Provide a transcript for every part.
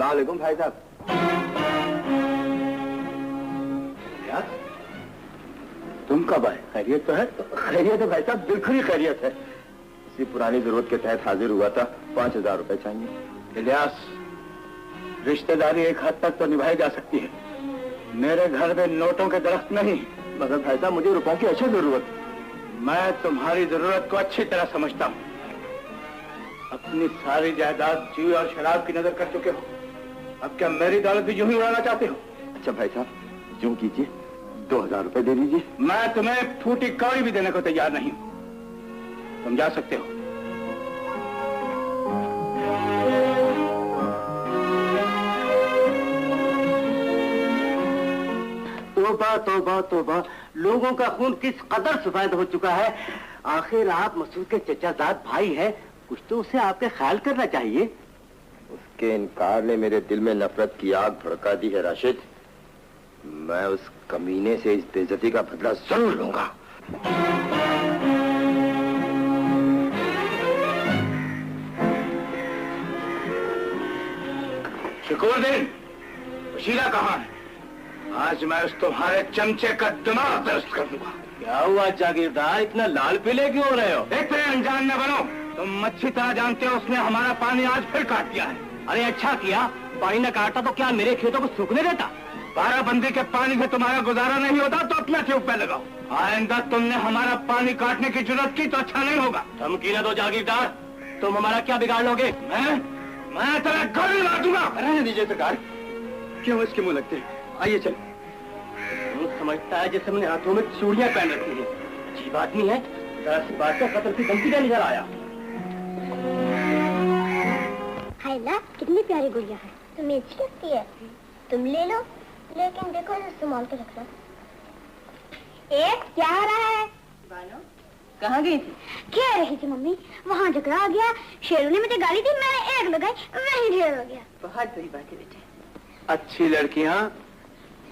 अस्सलाम वालेकुम भाई साहब। तुम कब आए? खैरियत तो है? खैरियत है भाई साहब, बिल्कुल ही खैरियत है। इसी पुरानी जरूरत के तहत हाजिर हुआ था। 5000 रुपए चाहिए। इलियास, रिश्तेदारी एक हद तक तो निभाई जा सकती है। मेरे घर में नोटों के दरख्त नहीं। मगर भाई साहब, मुझे रुपयों की अच्छी जरूरत है। मैं तुम्हारी जरूरत को अच्छी तरह समझता हूँ। अपनी सारी जायदाद जुए और शराब की नजर कर चुके हो। अब क्या मेरी दौलत भी यूं ही उड़ाना चाहते हो? अच्छा भाई साहब, यूं कीजिए, 2000 रुपए दे दीजिए। मैं तुम्हें फूटी कौड़ी भी देने को तैयार नहीं हूं। तुम जा सकते हो। तौबा तौबा तौबा, लोगों का खून किस कदर सफेद हो चुका है। आखिर आप मसूद के चचाजाद भाई हैं, कुछ तो उसे आपके ख्याल करना चाहिए। उसके इनकार ने मेरे दिल में नफरत की आग भड़का दी है राशिद। मैं उस कमीने से इस बेइज्जती का बदला जरूर लूंगा। शुक्रुद्दीन, वशीला कहाँ है? आज मैं उस तुम्हारे चमचे का दिमाग दर्द कर दूंगा। क्या हुआ जागीरदार, इतना लाल पीले क्यों हो रहे हो? इतने अनजान न बनो। तुम अच्छी तरह जानते हो उसने हमारा पानी आज फिर काट दिया है। अरे अच्छा किया, पानी न काटता तो क्या मेरे खेतों को सूखने देता? बाराबंदी के पानी से तुम्हारा गुजारा नहीं होता तो अपना ट्यूबवेल लगाओ। आइंदा तुमने हमारा पानी काटने की जरूरत की तो अच्छा नहीं होगा। धमकी न दो जागीरदार, तुम हमारा क्या बिगाड़ लोगे? मैं तेरा गोली मार दूंगा। रहने दीजिए सरकार, क्यों इसके मुंह लगते हैं? आइए चल। समझता है जैसे हमने हाथों में चूड़ियां पहन रखी है। अजीब आदमी है, दस बात का कत्ल की धमकी देने आया। हाय ला, कितनी प्यारी गुड़िया है। तुम्हें अच्छी लगती है? तुम ले लो, लेकिन देखो इसे संभाल के रखना। क्या हो रहा है? बानो, कहाँ गई थी? खेल रही थी मम्मी, वहाँ झगड़ा आ गया। शेरू ने मुझे गाली दी, मैंने एक लगाई, वही ढेर हो गया। बहुत बुरी बात है बेटे। अच्छी लड़कियाँ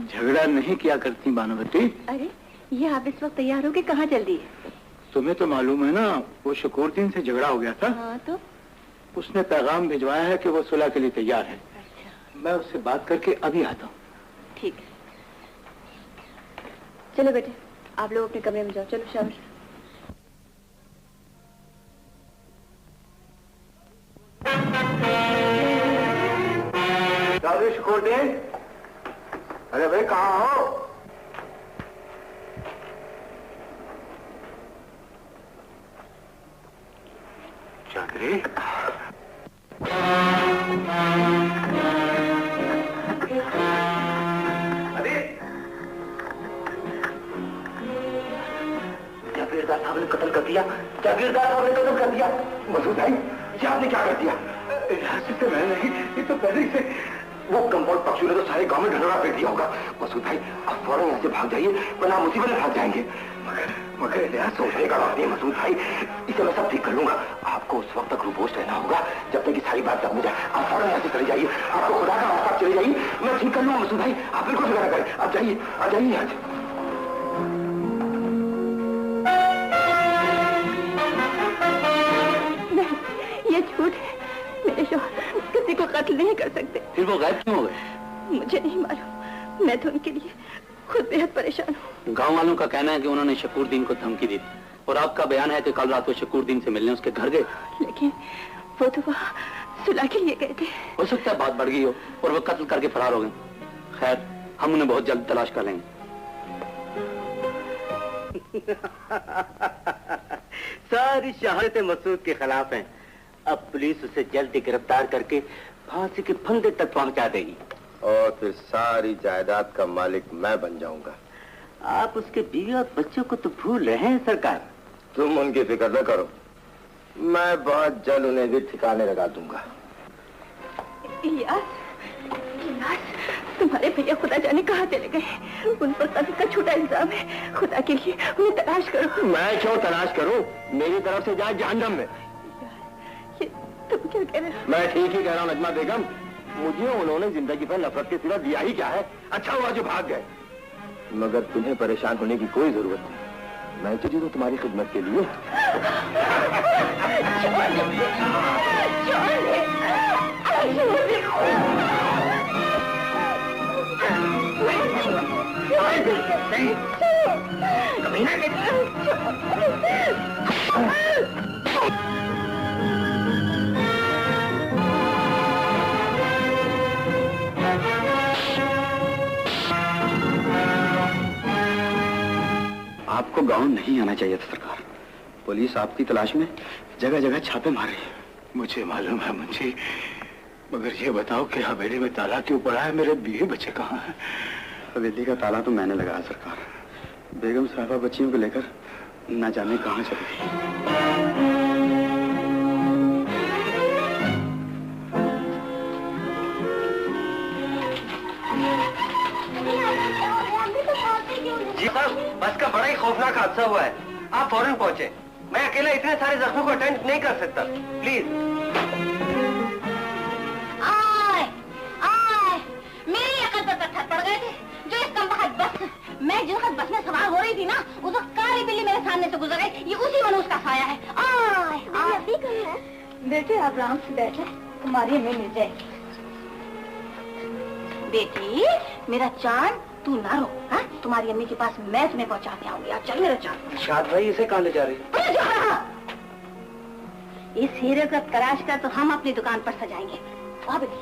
झगड़ा नहीं किया करती बानुवती। अरे ये आप इस वक्त तैयार हो के कहाँ चल दी है? तुम्हें तो मालूम है ना, वो शुक्रुद्दीन से झगड़ा हो गया था। हाँ तो? उसने पैगाम भिजवाया है कि वो सुलह के लिए तैयार है। अच्छा, मैं उससे बात करके अभी आता हूँ। ठीक है, चलो बेटे आप लोग अपने कमरे में जाओ। चलो शाबाश। शुक्रुद्दीन, अरे भाई कहाँ हो? जागरे, जागीरदार साहब ने कत्ल कर दिया। जागीरदार साहब ने कत्ल कर दिया। मसूद भाई, ये आपने क्या कर दिया? से मैं नहीं, ये तो पहले ही से वो कंपाउंड पक्षी ने तो सारे गांव में ढंढोरा फेंक दिया होगा। मसूद भाई, आप फौरन यहाँ से भाग जाइए, वरना मुसीबत में भाग जाएंगे। मगर इलियास, सोचने का वक्त नहीं मसूद भाई, इसे मैं सब ठीक कर लूंगा। आपको उस वक्त तक रूपोश रहना होगा जब तक कि सारी बात समझ जाए। आप फौरन यहाँ से चले जाइए, आपको खुदा का वास्ता चले जाइए, मैं ठीक कर लूंगा मसूद भाई। आप बिल्कुल फिक्र न करें, आप जाइए, आ जाइए आज। ये झूठ है, मेरे शौहर किसी को कत्ल नहीं कर सकते। फिर वो गायब क्यों हो गए? मुझे नहीं मालूम, मैं तो उनके लिए खुद बेहद परेशान हूँ। गांव वालों का कहना है कि उन्होंने शकूरुद्दीन को धमकी दी और आपका बयान है कि कल रात वो शकूरुद्दीन से मिलने उसके घर गए। लेकिन वो तो वहाँ सुलह के लिए गए थे। हो सकता है बात बढ़ गई हो और वो कत्ल करके फरार हो गए। खैर, हम उन्हें बहुत जल्द तलाश कर लेंगे। सारी शहादतें मसूद के खिलाफ हैं। अब पुलिस उसे जल्दी गिरफ्तार करके फांसी के फंदे तक पहुंचा देगी और फिर सारी जायदाद का मालिक मैं बन जाऊंगा। आप उसके बीवी और बच्चों को तो भूल रहे हैं सरकार। तुम उनकी फिक्र न करो, मैं बहुत जल्द उन्हें भी ठिकाने लगा दूंगा। इलियास, तुम्हारे भैया खुदा जाने कहाँ चले गए। उन पर कत्ल का झूठा इल्जाम है। खुदा के लिए उन्हें तलाश करो। मैं क्यों तलाश करूं? मेरी तरफ से जाए जहन्नम में। ये तुम क्या कह रहे हो? मैं ठीक ही कह रहा हूँ नजमा बेगम। मुझे उन्होंने जिंदगी पर नफरत के सिवा दिया ही क्या है? अच्छा हुआ जो भाग गए। मगर तुम्हें परेशान होने की कोई जरूरत नहीं, मैं तो जी हूँ तुम्हारी खिदमत के लिए। छोड़ दे। नहीं, कमीना आपको गांव नहीं आना चाहिए था सरकार। पुलिस आपकी तलाश में जगह जगह छापे मार रही है। मुझे मालूम है मुंशी, मगर ये बताओ कि हवेली में ताला क्यों पड़ा है? मेरे बीवी बच्चे कहाँ हैं? हवेली का ताला तो मैंने लगाया सरकार। बेगम साहबा बच्चियों को लेकर न जाने कहाँ चली गई। जी सर, बस का बड़ा ही खौफनाक हादसा हुआ है। आप फौरन पहुंचे। मैं अकेला इतने सारे जख्मों को अटेंड नहीं कर सकता। प्लीज। मेरी अकल पर पत्थर पड़ गए थे जो इस कमबख्त बस मैं जिस वक्त बस में सवार हो रही थी ना, उस वक्त काली बिल्ली मेरे सामने से गुजर गई। ये उसी मनुष्य का साया है। बेटे आप आराम से बैठे, तुम्हारी हमें मिल जाएगी। बेटी मेरा चांद, तू ना रो। हाँ, तुम्हारी अम्मी के पास मैं तुम्हें पहुंचा के आऊंगी। आप चल मेरा चांद। शाद भाई इसे कहाँ ले जा रही? इस हीरे का तराश कर तो हम अपनी दुकान पर सजाएंगे। वाह बेटी,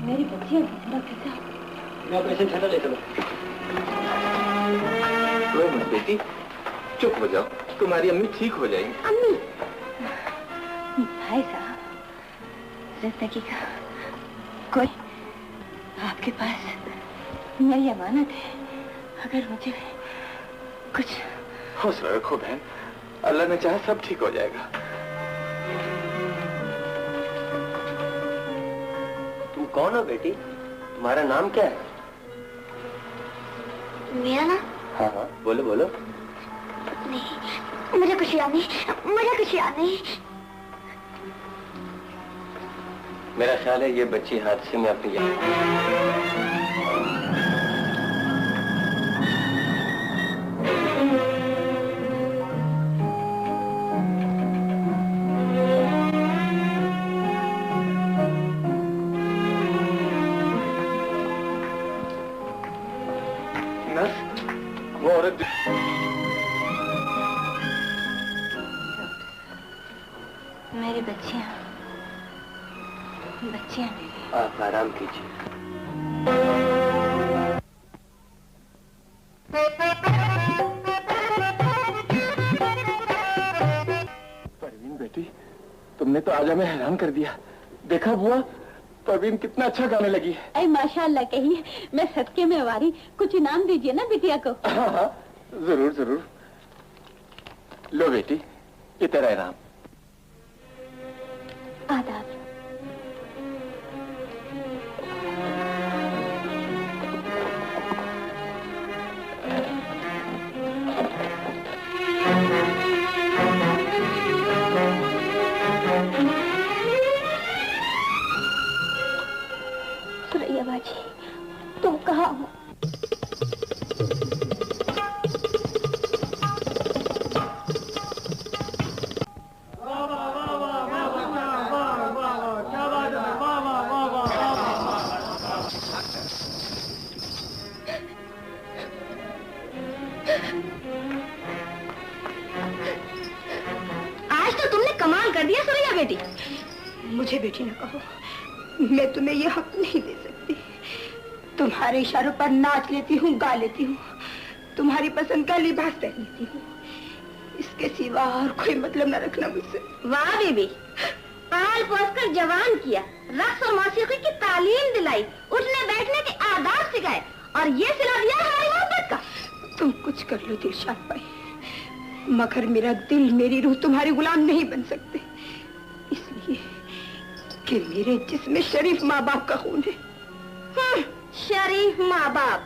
मेरी बच्ची मैं ऑपरेशन थिएटर ले चलो। बेटी चुप हो जाओ, तुम्हारी अम्मी ठीक हो जाएगी। अम्मी भाई साहब, जिंदगी का कोई आपके पास मेरी अमानत है। अगर मुझे कुछ हौसला रखो बहन, अल्लाह ने चाहा सब ठीक हो जाएगा। तुम कौन हो बेटी? तुम्हारा नाम क्या है? मेरा नाम? हाँ हाँ बोलो बोलो। नहीं, मुझे कुछ याद नहीं, मुझे कुछ याद नहीं। मेरा ख्याल है ये बच्ची हादसे में अपनी वो औरत मेरी बच्चियां मेरी। आप आराम कीजिए। परवीन बेटी, तुमने तो आज हमें हैरान कर दिया। देखा बुआ, परवीन कितना अच्छा गाने लगी है। अरे माशाअल्लाह कहिए, मैं सदके में वारी, कुछ इनाम दीजिए ना बिटिया को। हाँ हाँ जरूर जरूर। लो बेटी, ये तेरा इनाम। आदाब। सुरैया बाजी, तुम कहाँ हो? आज तो तुमने कमाल कर दिया सुरैया बेटी। मुझे बेटी न कहो, मैं तुम्हें ये हक नहीं दे सकती। तुम्हारे इशारों पर नाच लेती हूँ, गा लेती हूँ, तुम्हारी पसंद का लिबास पहन लेती हूँ। इसके सिवा और कोई मतलब न रखना मुझसे। वाह बेबी, पाल पोस कर जवान किया, रक्स और मौसीकी की तालीम दिलाई, उठने बैठने के आदाब सिखाए, और ये सिला दिया हमारी मोहब्बत का। तुम कुछ कर लो दिलशाद भाई, मगर मेरा दिल, मेरी रूह तुम्हारे गुलाम नहीं बन सकते, इसलिए कि मेरे जिस्म शरीफ माँ बाप का खून है। शरीफ माँ बाप।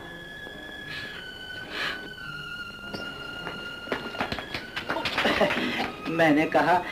मैंने कहा